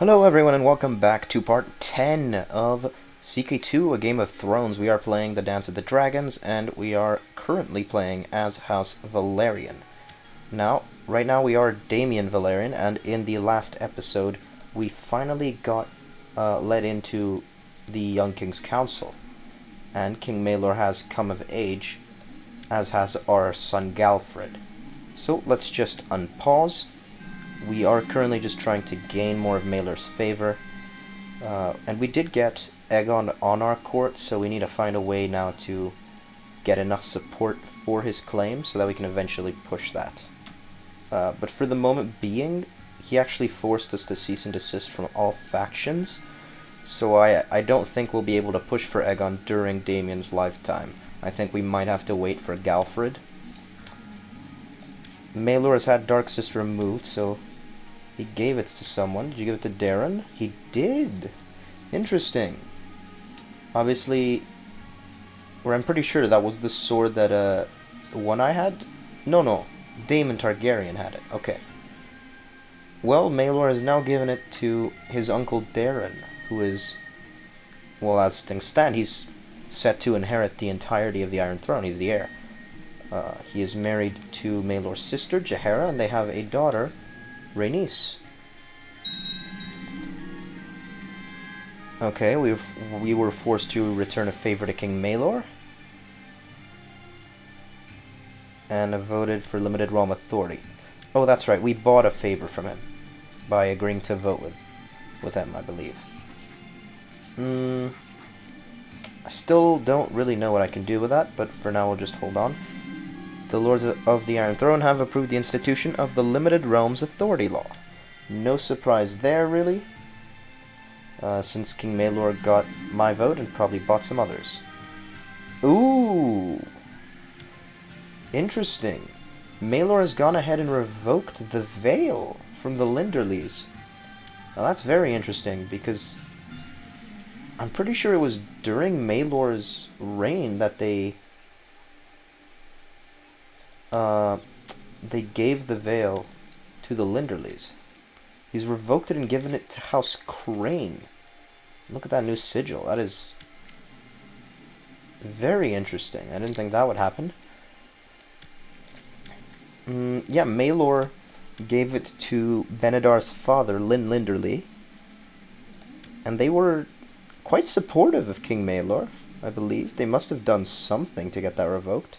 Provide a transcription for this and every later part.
Hello everyone and welcome back to part 10 of CK2, A Game of Thrones. We are playing the Dance of the Dragons, and we are currently playing as House Valerian. Right now we are Damian Valerian, and in the last episode we finally got led into the Young King's Council. And King Maelor has come of age, as has our son Galfred. So let's just unpause. We are currently just trying to gain more of Maelor's favor. And we did get Aegon on our court, so we need to find a way now to get enough support for his claim so that we can eventually push that. But for the moment being, he actually forced us to cease and desist from all factions, so I don't think we'll be able to push for Aegon during Damien's lifetime. I think we might have to wait for Galfred. Maelor has had Dark Sister removed, so he gave it to someone. Did you give it to Darren? He did! Interesting. Obviously, or I'm pretty sure that was the sword that, one I had? No. Daemon Targaryen had it. Okay. Well, Maelor has now given it to his uncle Darren, who is, well, as things stand, he's set to inherit the entirety of the Iron Throne. He's the heir. He is married to Maelor's sister, Jaehaera, and they have a daughter, Rhaenys. Okay, we were forced to return a favor to King Maelor. And voted for limited realm authority. Oh, that's right, we bought a favor from him by agreeing to vote with him, I believe. I still don't really know what I can do with that, but for now we'll just hold on. The Lords of the Iron Throne have approved the institution of the Limited Realms Authority Law. No surprise there, really, since King Maelor got my vote and probably bought some others. Ooh! Interesting. Maelor has gone ahead and revoked the veil from the Linderleys. Now that's very interesting, because I'm pretty sure it was during Maelor's reign that they gave the veil to the Linderleys. He's revoked it and given it to House Crane. Look at that new sigil. That is very interesting. I didn't think that would happen. Yeah, Maelor gave it to Benedar's father, Lyn Linderley. And they were quite supportive of King Maelor, I believe. They must have done something to get that revoked.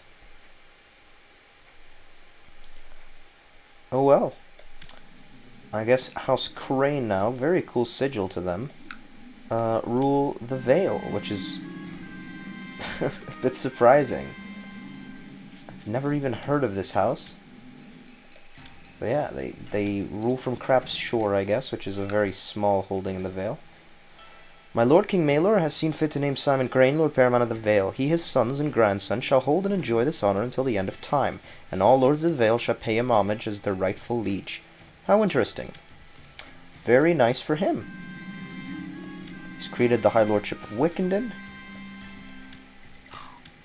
Oh well. I guess House Crane now, very cool sigil to them, rule the Vale, which is a bit surprising. I've never even heard of this house. But yeah, they rule from Crab's Shore, I guess, which is a very small holding in the Vale. My Lord King Maelor has seen fit to name Simon Crane Lord Paramount of the Vale. He, his sons, and grandsons shall hold and enjoy this honor until the end of time, and all lords of the Vale shall pay him homage as their rightful liege. How interesting. Very nice for him. He's created the High Lordship of Wickenden.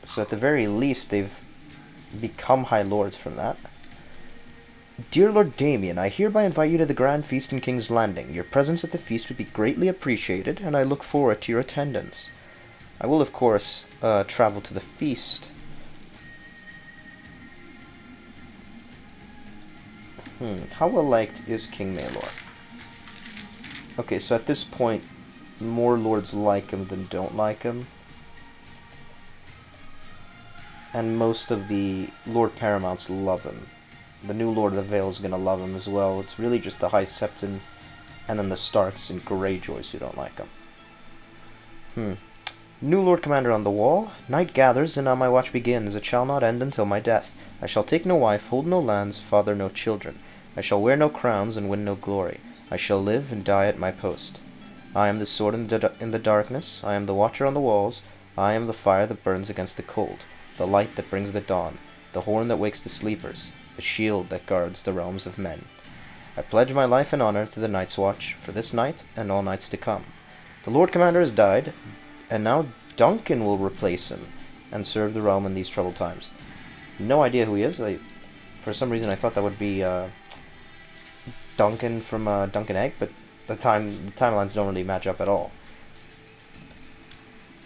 So at the very least, they've become High Lords from that. Dear Lord Damien, I hereby invite you to the Grand Feast in King's Landing. Your presence at the feast would be greatly appreciated, and I look forward to your attendance. I will, of course, travel to the feast. How well liked is King Maelor? Okay, so at this point, more lords like him than don't like him. And most of the Lord Paramounts love him. The new Lord of the Vale is going to love him as well. It's really just the High Septon and then the Starks and Greyjoys who don't like him. New Lord Commander on the wall. Night gathers, and now my watch begins. It shall not end until my death. I shall take no wife, hold no lands, father no children. I shall wear no crowns and win no glory. I shall live and die at my post. I am the sword in the darkness. I am the watcher on the walls. I am the fire that burns against the cold, the light that brings the dawn, the horn that wakes the sleepers, the shield that guards the realms of men. I pledge my life and honor to the Night's Watch for this night and all nights to come. The Lord Commander has died, and now Duncan will replace him and serve the realm in these troubled times. No idea who he is. For some reason I thought that would be Duncan from Duncan Egg, but the timelines don't really match up at all.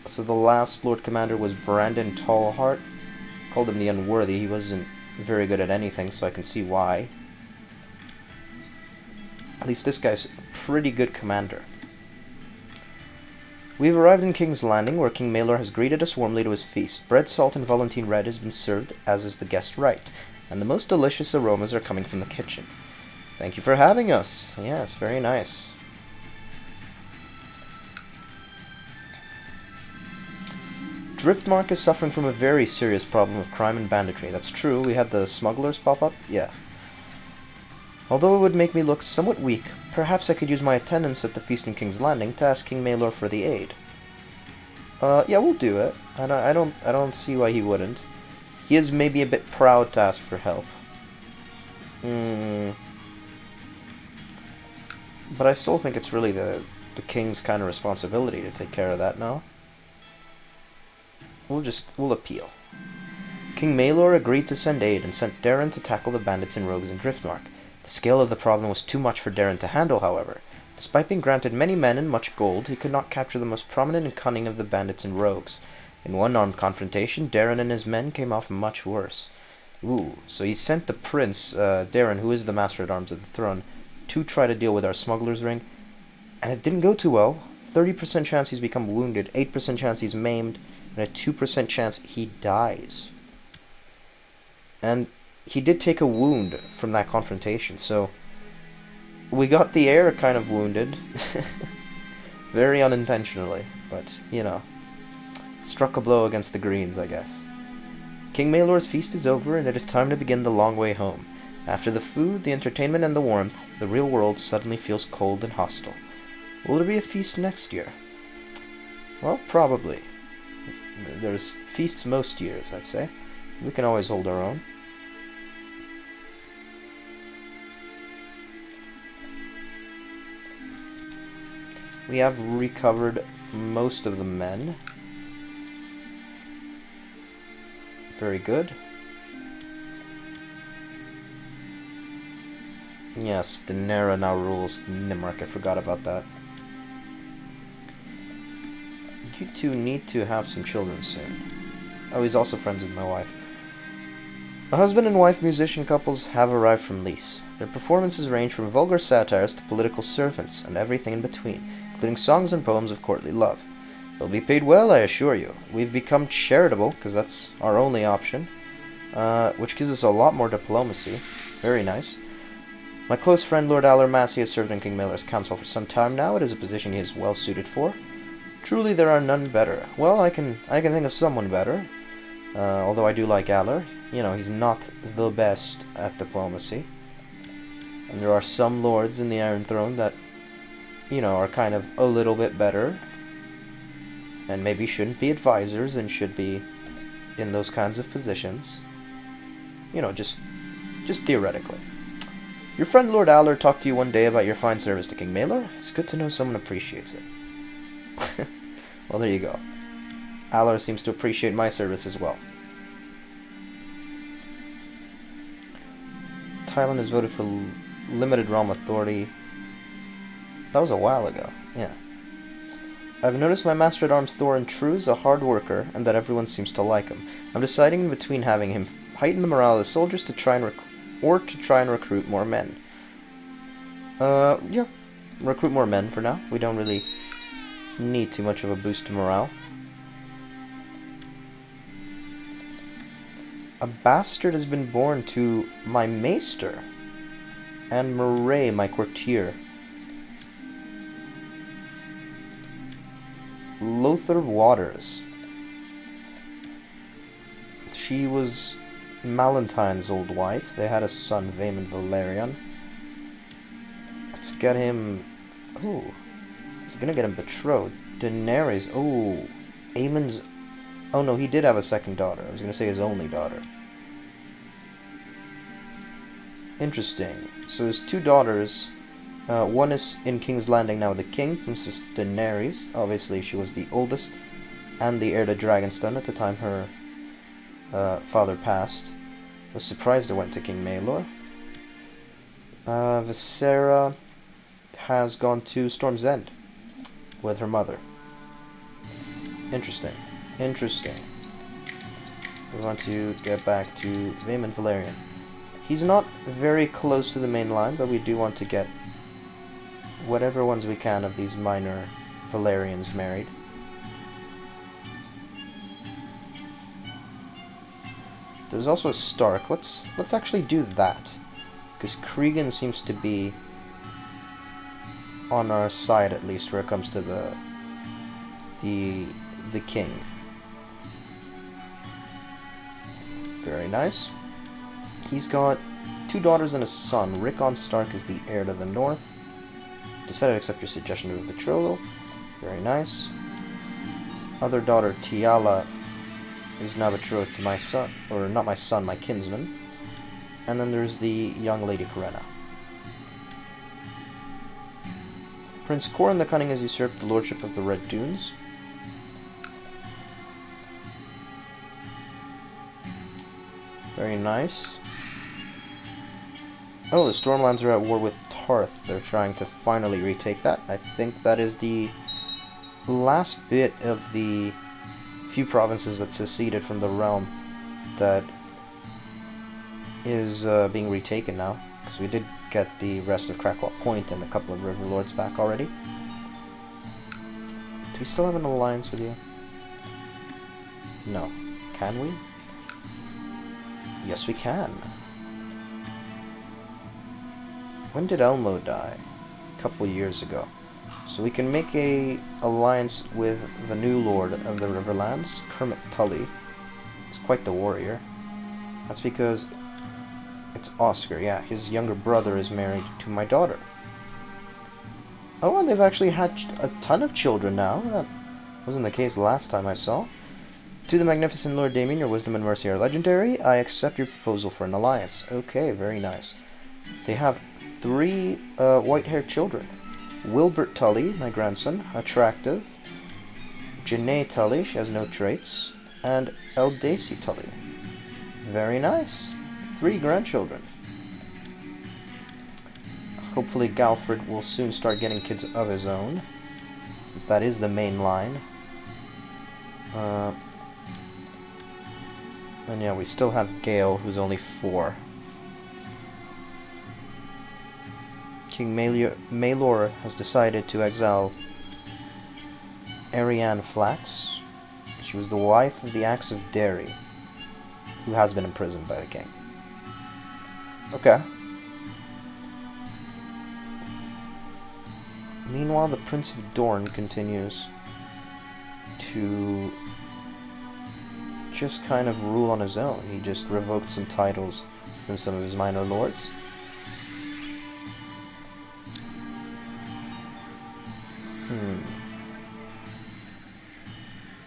So the last Lord Commander was Brandon Tallheart. Called him the Unworthy. He wasn't very good at anything, so I can see why. At least this guy's a pretty good commander. We've arrived in King's Landing, where King Maelor has greeted us warmly to his feast. Bread, salt, and Volantine Red has been served, as is the guest right, and the most delicious aromas are coming from the kitchen. Thank you for having us. Yes, very nice. Driftmark is suffering from a very serious problem of crime and banditry. That's true. We had the smugglers pop up. Yeah. Although it would make me look somewhat weak, perhaps I could use my attendance at the feast in King's Landing to ask King Maelor for the aid. Yeah, we'll do it. I don't see why he wouldn't. He is maybe a bit proud to ask for help. But I still think it's really the king's kind of responsibility to take care of that now. We'll appeal. King Maelor agreed to send aid and sent Darren to tackle the bandits and rogues in Driftmark. The scale of the problem was too much for Darren to handle, however. Despite being granted many men and much gold, he could not capture the most prominent and cunning of the bandits and rogues. In one armed confrontation, Darren and his men came off much worse. Ooh, so he sent the prince, Darren, who is the Master-at-Arms of the throne, to try to deal with our smuggler's ring, and it didn't go too well. 30% chance he's become wounded, 8% chance he's maimed, and a 2% chance he dies. And he did take a wound from that confrontation, so we got the heir kind of wounded. Very unintentionally, but, you know, struck a blow against the greens, I guess. King Maelor's feast is over, and it is time to begin the long way home. After the food, the entertainment, and the warmth, the real world suddenly feels cold and hostile. Will there be a feast next year? Well, probably. There's feasts most years, I'd say. We can always hold our own. We have recovered most of the men. Very good. Yes, Rhaenyra now rules Nimmark. I forgot about that. You two need to have some children soon. Oh, he's also friends with my wife. A husband and wife musician couples have arrived from Lys. Their performances range from vulgar satires to political servants and everything in between, including songs and poems of courtly love. They'll be paid well, I assure you. We've become charitable, because that's our only option, which gives us a lot more diplomacy. Very nice. My close friend Lord Allor Massey has served in King Maelor's council for some time now. It is a position he is well suited for. Truly there are none better. Well, I can think of someone better. Although I do like Allor. You know, he's not the best at diplomacy. And there are some lords in the Iron Throne that, you know, are kind of a little bit better. And maybe shouldn't be advisors and should be in those kinds of positions. You know, just theoretically. Your friend Lord Allor talked to you one day about your fine service to King Maelor. It's good to know someone appreciates it. Well, there you go. Allor seems to appreciate my service as well. Thailand has voted for limited realm authority. That was a while ago, yeah. I've noticed my Master-at-Arms Thorin True is a hard worker, and that everyone seems to like him. I'm deciding between having him heighten the morale of the soldiers to try and recruit more men. Yeah. Recruit more men for now. We don't really need too much of a boost to morale. A bastard has been born to my maester, and Murray, my courtier. Lothar Waters. She was Malentine's old wife. They had a son, Vaemond Valerian. Let's get him... Ooh. He's gonna get him betrothed. Daenerys. Ooh. Aemon's... Oh no, he did have a second daughter. I was gonna say his only daughter. Interesting. So his two daughters... one is in King's Landing now with the king, Princess Daenerys. Obviously, she was the oldest and the heir to Dragonstone at the time her father passed. Was surprised it went to King Maelor. Viserys has gone to Storm's End with her mother. Interesting. Interesting. We want to get back to Vaemond Valerian. He's not very close to the main line, but we do want to get whatever ones we can of these minor Valerians married. There's also a Stark. Let's actually do that, because Cregan seems to be on our side, at least where it comes to the king. Very nice. He's got 2 daughters and a son. Rickon Stark is the heir to the north. Decided to accept your suggestion of a betrothal. Very nice. His other daughter, Tiala, is now betrothed to my son, or not my son, my kinsman. And then there's the young Lady Corinna. Prince Corin the Cunning has usurped the lordship of the Red Dunes. Very nice. Oh, the Stormlands are at war with Tarth. They're trying to finally retake that. I think that is the last bit of the few provinces that seceded from the realm that is being retaken now. Because we did get the rest of Cracklock Point and a couple of River Lords back already. Do we still have an alliance with you? No. Can we? Yes, we can. When did Elmo die? A couple years ago. So we can make a alliance with the new Lord of the Riverlands, Kermit Tully. He's quite the warrior. That's because it's Oscar, yeah. His younger brother is married to my daughter. Oh, and they've actually hatched a ton of children now. That wasn't the case last time I saw. To the magnificent Lord Damien, your wisdom and mercy are legendary. I accept your proposal for an alliance. Okay, very nice. They have 3 white-haired children. Wilbert Tully, my grandson, attractive. Janae Tully, she has no traits. And Eldacy Tully. Very nice. 3 grandchildren. Hopefully Galfred will soon start getting kids of his own, since that is the main line. And yeah, we still have Gale, who's only 4. King Maelor has decided to exile Arianne Flax. She was the wife of the Axe of Derry, who has been imprisoned by the king. Okay. Meanwhile, the Prince of Dorne continues to just kind of rule on his own. He just revoked some titles from some of his minor lords.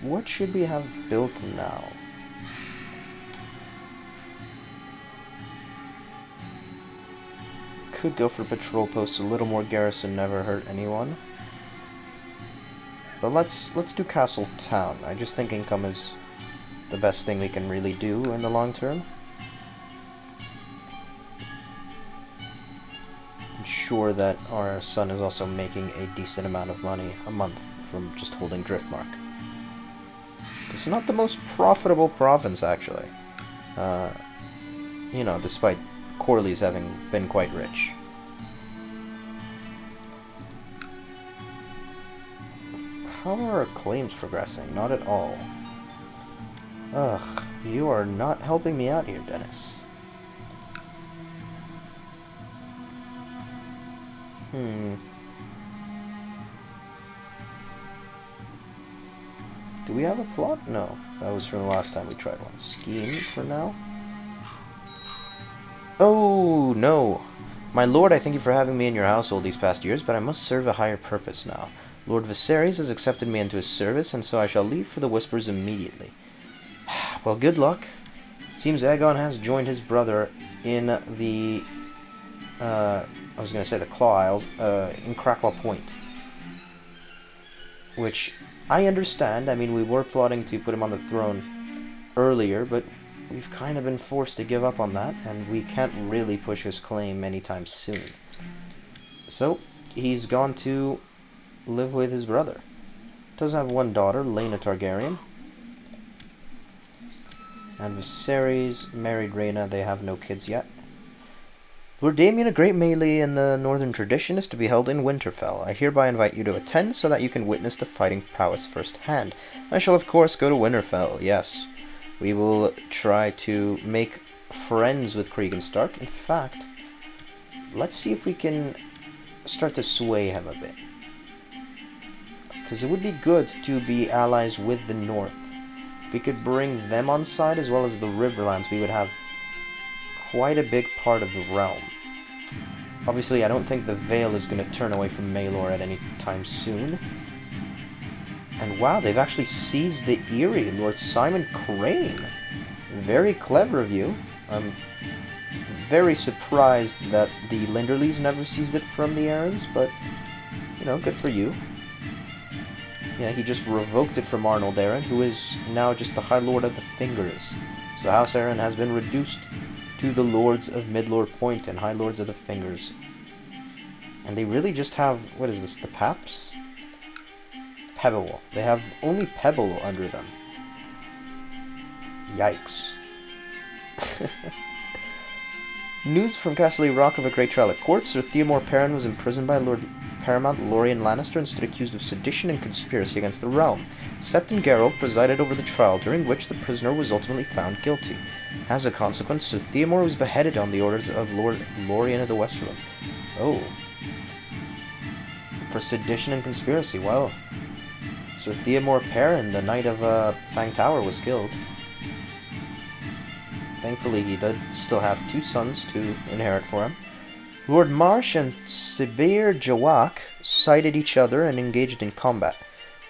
What should we have built now? Could go for patrol posts. A little more garrison never hurt anyone. But let's do Castle Town. I just think income is the best thing we can really do in the long term. Ensure that our son is also making a decent amount of money a month from just holding Driftmark. It's not the most profitable province, actually. You know, despite Corley's having been quite rich. How are our claims progressing? Not at all. Ugh, you are not helping me out here, Dennis. Do we have a plot? No. That was from the last time we tried one. Scheme for now? Oh, no. My lord, I thank you for having me in your household these past years, but I must serve a higher purpose now. Lord Viserys has accepted me into his service, and so I shall leave for the Whispers immediately. Well, good luck. Seems Aegon has joined his brother in the, I was going to say the Claw Isles, in Cracklock Point. Which I understand. I mean, we were plotting to put him on the throne earlier, but we've kind of been forced to give up on that, and we can't really push his claim anytime soon. So, he's gone to live with his brother. Does have one daughter, Rhaenyra Targaryen. And Viserys married Rhaena. They have no kids yet. Lord Damien, a great melee in the northern tradition, is to be held in Winterfell. I hereby invite you to attend so that you can witness the fighting prowess firsthand. I shall of course go to Winterfell, yes. We will try to make friends with Cregan Stark. In fact, let's see if we can start to sway him a bit. Because it would be good to be allies with the North. If we could bring them on side as well as the Riverlands, we would have quite a big part of the realm. Obviously, I don't think the Vale is going to turn away from Maelor at any time soon. And wow, they've actually seized the Eyrie, Lord Simon Crane. Very clever of you. I'm very surprised that the Linderleys never seized it from the Arryns, but, you know, good for you. Yeah, he just revoked it from Arnold Arryn, who is now just the High Lord of the Fingers. So House Arryn has been reduced to the Lords of Midlord Point and High Lords of the Fingers. And they really just have, what is this, the Paps? Pebble. They have only Pebble under them. Yikes. News from Castle Rock of a great trial at court. Sir Theomore Perrin was imprisoned by Lord Paramount Lorien Lannister and stood accused of sedition and conspiracy against the realm. Septon Geralt presided over the trial, during which the prisoner was ultimately found guilty. As a consequence, Sir Theomore was beheaded on the orders of Lord Lorien of the Westerlands. Oh. For sedition and conspiracy, well. Sir Theomore Perrin, the Knight of Fang Tower, was killed. Thankfully, he did still have two sons to inherit for him. Lord Marsh and Sibir Jawak sighted each other and engaged in combat.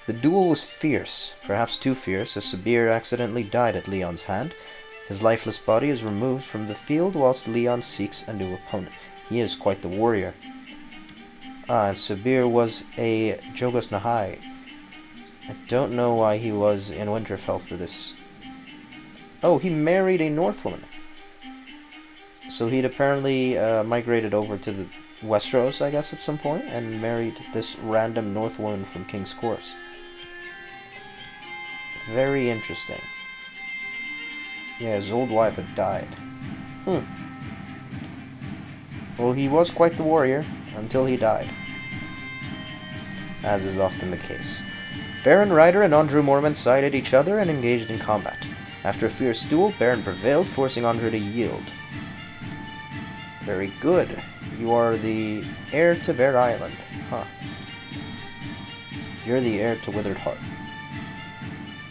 The duel was fierce, perhaps too fierce, as Sibir accidentally died at Leon's hand. His lifeless body is removed from the field whilst Leon seeks a new opponent. He is quite the warrior. And Sibir was a Jogos Nahai. I don't know why he was in Winterfell for this. Oh, he married a Northwoman. So he'd apparently migrated over to the Westeros, I guess, at some point, and married this random Northwoman from King's Course. Very interesting. Yeah, his old wife had died. Well, he was quite the warrior, until he died. As is often the case. Baron Ryder and Andrew Mormont sided each other and engaged in combat. After a fierce duel, Baron prevailed, forcing Andrew to yield. Very good. You are the heir to Bear Island. Huh. You're the heir to Withered Hearth.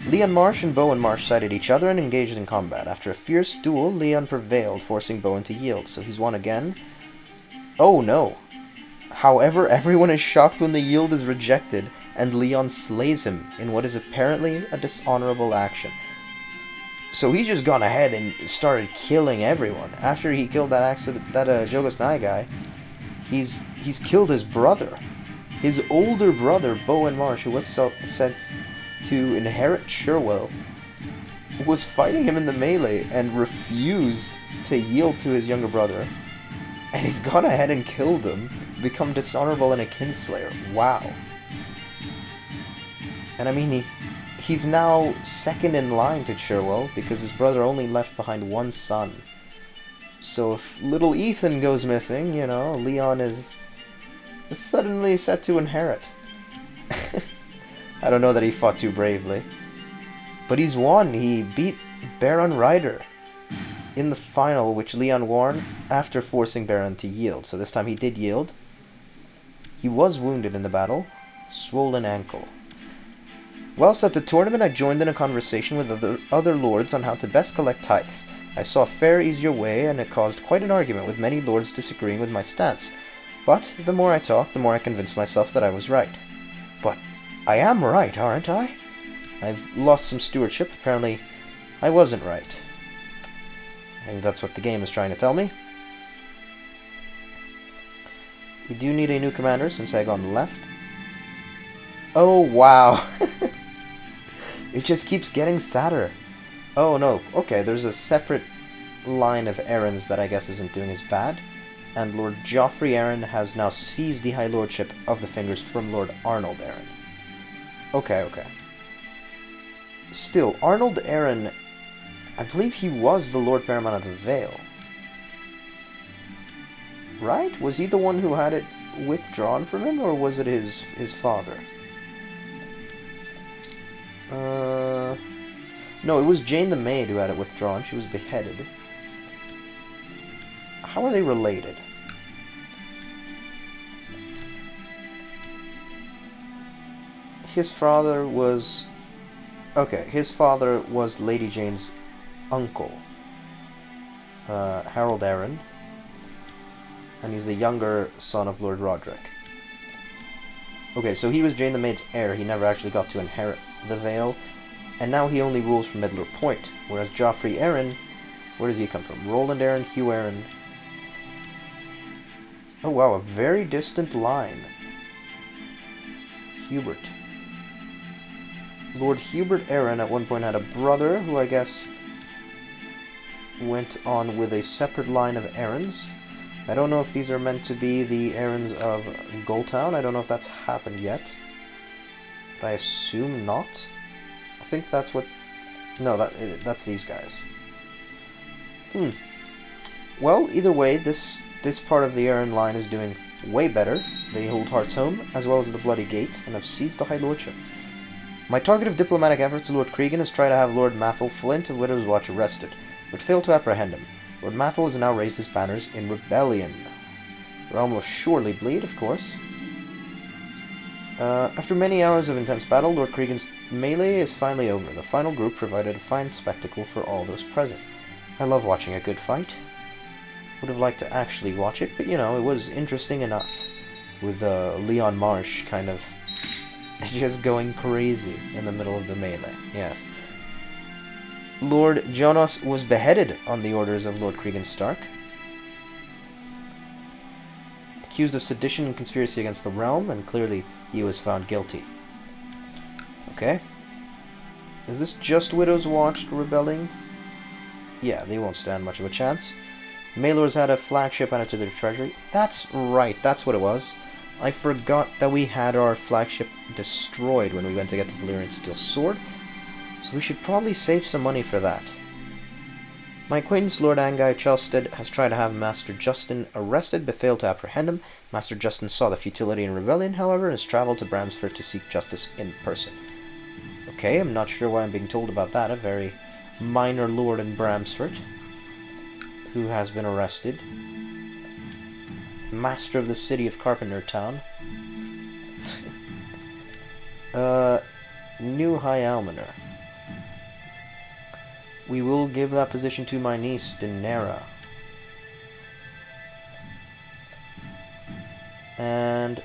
Leon Marsh and Bowen Marsh sided each other and engaged in combat. After a fierce duel, Leon prevailed, forcing Bowen to yield. So he's won again. Oh no. However, everyone is shocked when the yield is rejected, and Leon slays him in what is apparently a dishonorable action. So he's just gone ahead and started killing everyone. After he killed that Jogos Nai guy, he's killed his brother. His older brother, Bowen Marsh, who was sent to inherit Sherwell, was fighting him in the melee and refused to yield to his younger brother. And he's gone ahead and killed him, become dishonorable and a kinslayer. Wow. And I mean, he's now second in line to Sherwell because his brother only left behind one son. So if little Ethan goes missing, you know, Leon is suddenly set to inherit. I don't know that he fought too bravely. But he's won. He beat Baron Ryder in the final, which Leon won after forcing Baron to yield. So this time he did yield. He was wounded in the battle. Swollen ankle. Whilst at the tournament, I joined in a conversation with other lords on how to best collect tithes. I saw a fair, easier way, and it caused quite an argument, with many lords disagreeing with my stance. But the more I talked, the more I convinced myself that I was right. But I am right, aren't I? I've lost some stewardship. Apparently, I wasn't right. I think that's what the game is trying to tell me. We do need a new commander since Aegon left. Oh, wow. It just keeps getting sadder. Oh, no. Okay, there's a separate line of errands that I guess isn't doing as bad. And Lord Joffrey Arryn has now seized the High Lordship of the Fingers from Lord Arnold Arryn. Okay, okay. Still, Arnold Arryn, I believe he was the Lord Paramount of the Vale. Right? Was he the one who had it withdrawn from him, or was it his father? No, it was Jane the Maid who had it withdrawn. She was beheaded. How are they related? His father was... Okay, his father was Lady Jane's uncle, Harold Arryn, and he's the younger son of Lord Roderick. Okay, so he was Jane the Maid's heir. He never actually got to inherit the Vale, and now he only rules from Middler Point, whereas Joffrey Arryn, where does he come from? Roland Arryn, Hugh Arryn. Oh wow, a very distant line. Hubert. Lord Hubert Arryn at one point had a brother who I guess went on with a separate line of Arryns. I don't know if these are meant to be the Arryns of Goldtown. I don't know if that's happened yet. But I assume not. I think that's what... No, that's these guys. Well, either way, this part of the Arryn line is doing way better. They hold Hearthstone, as well as the Bloody Gate, and have seized the High Lordship. My target of diplomatic efforts, Lord Cregan, is try to have Lord Mathel Flint of Widow's Watch arrested, but failed to apprehend him. Lord Mathel has now raised his banners in rebellion. The realm will surely bleed, of course. After many hours of intense battle, Lord Cregan's melee is finally over. The final group provided a fine spectacle for all those present. I love watching a good fight. Would have liked to actually watch it, but you know, it was interesting enough. With Leon Marsh kind of just going crazy in the middle of the melee. Yes. Lord Jonas was beheaded on the orders of Lord Cregan Stark. Accused of sedition and conspiracy against the realm, and clearly he was found guilty. Okay. Is this just Widow's Watch rebelling? Yeah, they won't stand much of a chance. Maelor's had a flagship added to their treasury. That's right, that's what it was. I forgot that we had our flagship destroyed when we went to get the Valyrian Steel Sword, so we should probably save some money for that. My acquaintance Lord Anguy Chelstead has tried to have Master Justin arrested, but failed to apprehend him. Master Justin saw the futility in rebellion, however, and has travelled to Bramsford to seek justice in person. Okay, I'm not sure why I'm being told about that. A very minor lord in Bramsford, who has been arrested. Master of the city of Carpenter Town. New High Almoner. We will give that position to my niece, Rhaenyra. And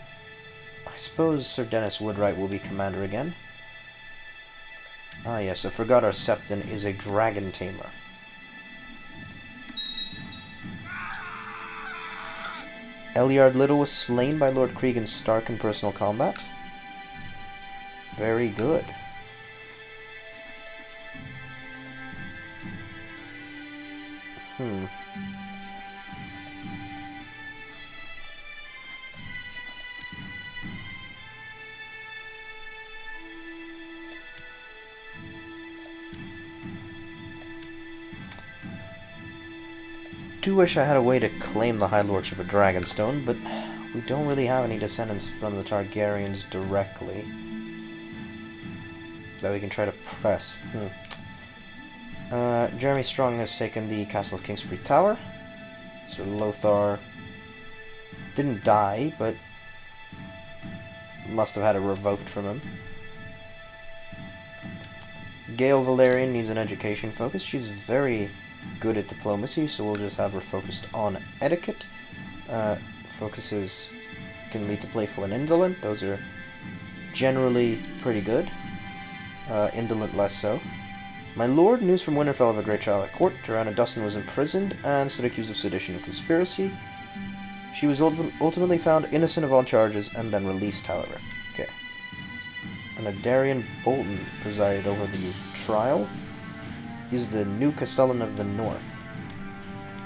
I suppose Sir Dennis Woodwright will be commander again. Ah yes, I forgot our Septon is a dragon tamer. Elyard Little was slain by Lord Cregan Stark in personal combat. Very good. Do wish I had a way to claim the High Lordship of Dragonstone, but we don't really have any descendants from the Targaryens directly that we can try to press. Jeremy Strong has taken the Castle of Kingsbury Tower. So Lothar didn't die, but must have had it revoked from him. Gale Valerian needs an education focus. She's very good at diplomacy, so we'll just have her focused on etiquette. Focuses can lead to playful and indolent. Those are generally pretty good. Indolent less so. My lord, news from Winterfell of a great trial at court. Joanna Dustin was imprisoned and stood accused of sedition and conspiracy. She was ultimately found innocent of all charges and then released, however. Okay. And Darian Bolton presided over the trial. He's the new Castellan of the North.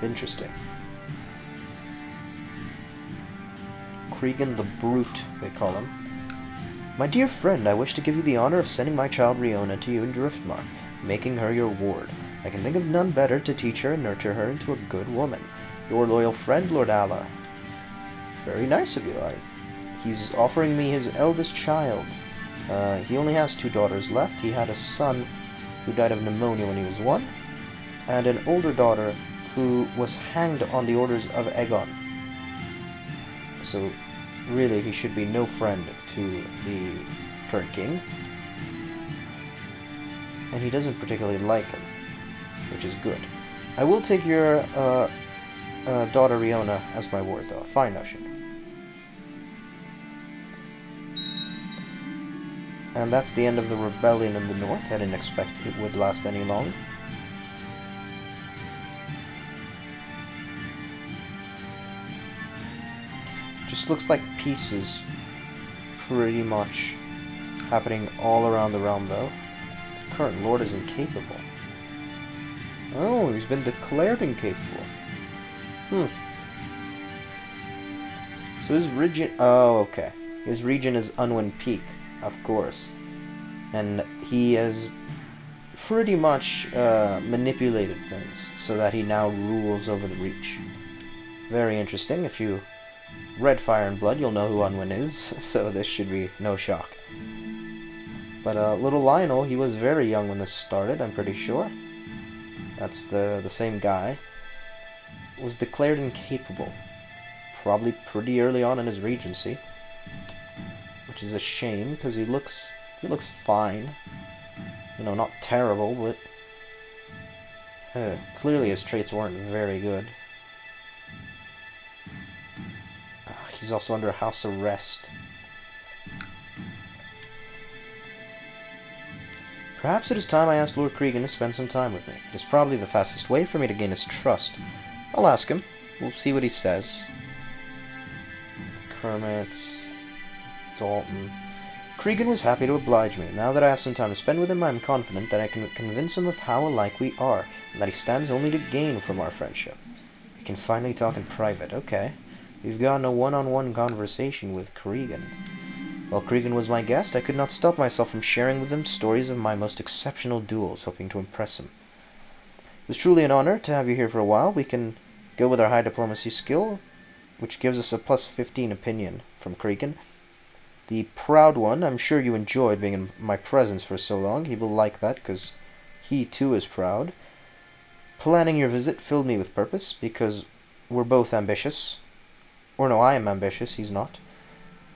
Interesting. Cregan the Brute, they call him. My dear friend, I wish to give you the honor of sending my child Rhaenyra to you in Driftmark, making her your ward. I can think of none better to teach her and nurture her into a good woman. Your loyal friend, Lord Allar. Very nice of you. He's offering me his eldest child. He only has 2 daughters left. He had a son who died of pneumonia when he was 1, and an older daughter who was hanged on the orders of Aegon. So, really, he should be no friend to the current king. And he doesn't particularly like him, which is good. I will take your daughter Rhaenyra as my ward, though. Fine notion. And that's the end of the rebellion in the north. I didn't expect it would last any long. Just looks like peace is pretty much happening all around the realm, though. The current lord is incapable. Oh, he's been declared incapable. So his region... Oh, okay. His region is Unwin Peak. Of course. And he has pretty much manipulated things so that he now rules over the Reach. Very interesting. If you read Fire and Blood, you'll know who Unwin is, so this should be no shock. But little Lionel, he was very young when this started, I'm pretty sure. That's the same guy. Was declared incapable. Probably pretty early on in his regency. Which is a shame, because he looks fine. You know, not terrible, but clearly his traits weren't very good. He's also under house arrest. Perhaps it is time I asked Lord Cregan to spend some time with me. It is probably the fastest way for me to gain his trust. I'll ask him. We'll see what he says. Kermit... Dalton. Cregan was happy to oblige me. Now that I have some time to spend with him, I am confident that I can convince him of how alike we are, and that he stands only to gain from our friendship. We can finally talk in private. Okay. We've gotten a one-on-one conversation with Cregan. While Cregan was my guest, I could not stop myself from sharing with him stories of my most exceptional duels, hoping to impress him. It was truly an honor to have you here for a while. We can go with our high diplomacy skill, which gives us a plus 15 opinion from Cregan. The Proud One, I'm sure you enjoyed being in my presence for so long. He will like that, because he too is proud. Planning your visit filled me with purpose, because we're both ambitious. Or no, I am ambitious, he's not.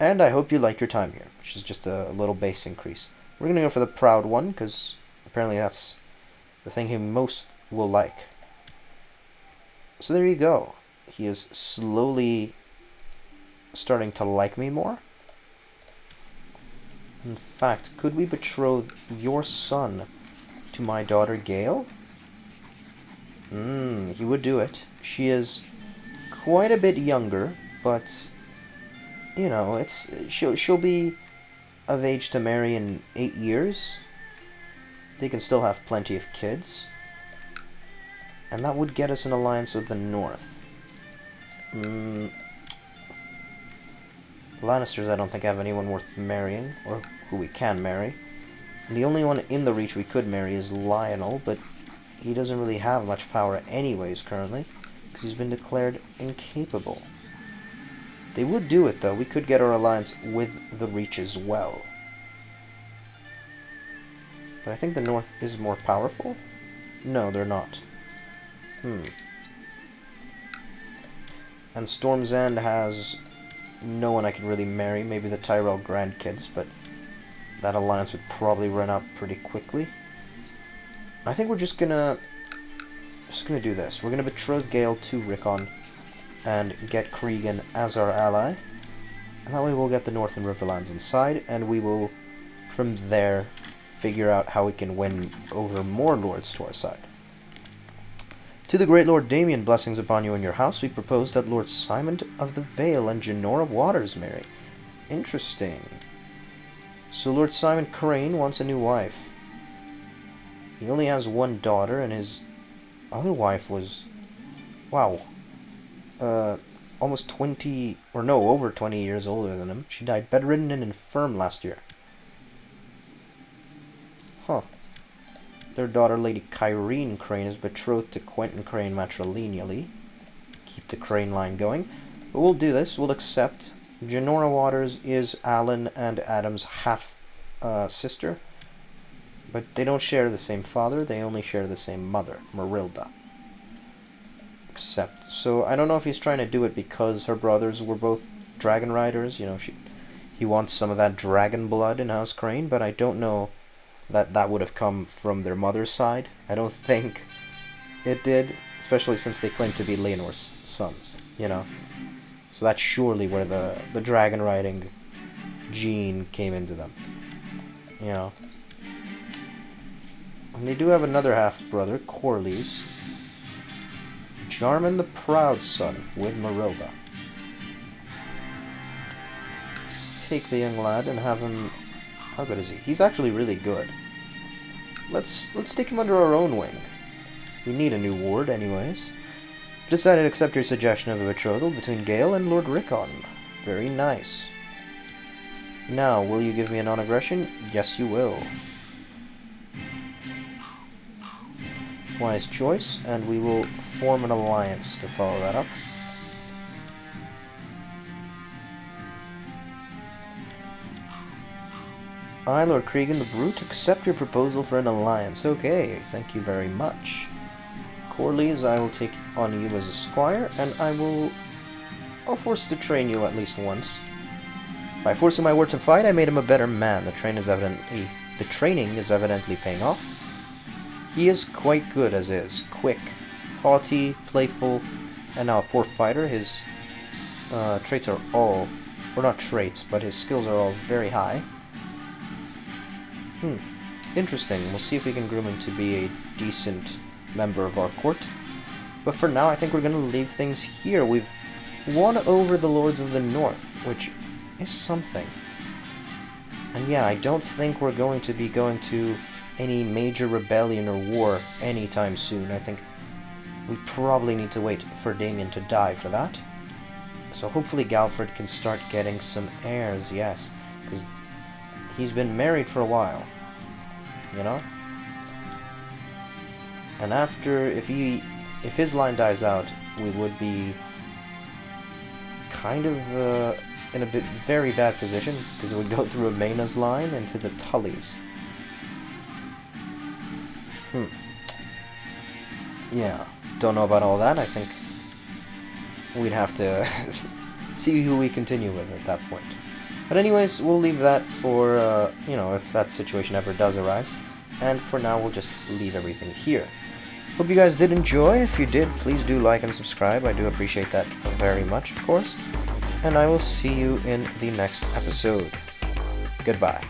And I hope you liked your time here, which is just a little base increase. We're going to go for the Proud One, because apparently that's the thing he most will like. So there you go. He is slowly starting to like me more. In fact, could we betroth your son to my daughter Gale? He would do it. She is quite a bit younger, but you know, she'll be of age to marry in 8 years. They can still have plenty of kids, and that would get us an alliance with the North. Lannisters, I don't think have anyone worth marrying, or who we can marry. And the only one in the Reach we could marry is Lionel, but he doesn't really have much power anyways currently, because he's been declared incapable. They would do it, though. We could get our alliance with the Reach as well. But I think the North is more powerful? No, they're not. And Storm's End has no one I can really marry. Maybe the Tyrell grandkids, but that alliance would probably run out pretty quickly. I think we're just gonna do this. We're gonna betroth Gale to Rickon and get Cregan as our ally. And that way we'll get the North and Riverlands inside, and we will, from there, figure out how we can win over more lords to our side. To the great Lord Damien, blessings upon you and your house, we propose that Lord Simon of the Vale and Genora Waters marry. Interesting. So Lord Simon Crane wants a new wife. He only has one daughter, and his other wife was... Wow. almost 20, or no, over 20 years older than him. She died bedridden and infirm last year. Huh. Their daughter, Lady Kyrene Crane, is betrothed to Quentin Crane matrilineally. Keep the Crane line going. But we'll do this. We'll accept. Janora Waters is Alan and Adam's half-sister. But they don't share the same father. They only share the same mother, Marilda. Accept. So I don't know if he's trying to do it because her brothers were both dragon riders. You know, he wants some of that dragon blood in House Crane, but I don't know that would have come from their mother's side. I don't think it did, especially since they claim to be Laenor's sons, you know. So that's surely where the dragon riding gene came into them, you know. And they do have another half-brother, Corlys. Jarman the Proud Son with Marilda. Let's take the young lad and have him... How good is he? He's actually really good. Let's take him under our own wing. We need a new ward, anyways. Decided to accept your suggestion of a betrothal between Gale and Lord Rickon. Very nice. Now, will you give me a non-aggression? Yes, you will. Wise choice, and we will form an alliance to follow that up. I, Lord Cregan the Brute, accept your proposal for an alliance. Okay, thank you very much. Corlys, I will take on you as a squire, and I'll force to train you at least once. By forcing my word to fight, I made him a better man. The training is evidently paying off. He is quite good as is. Quick, haughty, playful, and now a poor fighter. His traits are all, or not traits, but his skills are all very high. Interesting. We'll see if we can groom him to be a decent member of our court. But for now, I think we're going to leave things here. We've won over the Lords of the North, which is something. And yeah, I don't think we're going to be going to any major rebellion or war anytime soon. I think we probably need to wait for Damien to die for that. So hopefully Galfred can start getting some heirs, yes. Because he's been married for a while, you know? And after, if his line dies out, we would be kind of in a very bad position, because it would go through Amena's line into the Tullys. Yeah, don't know about all that. I think we'd have to see who we continue with at that point. But anyways, we'll leave that for, you know, if that situation ever does arise. And for now, we'll just leave everything here. Hope you guys did enjoy. If you did, please do like and subscribe. I do appreciate that very much, of course. And I will see you in the next episode. Goodbye.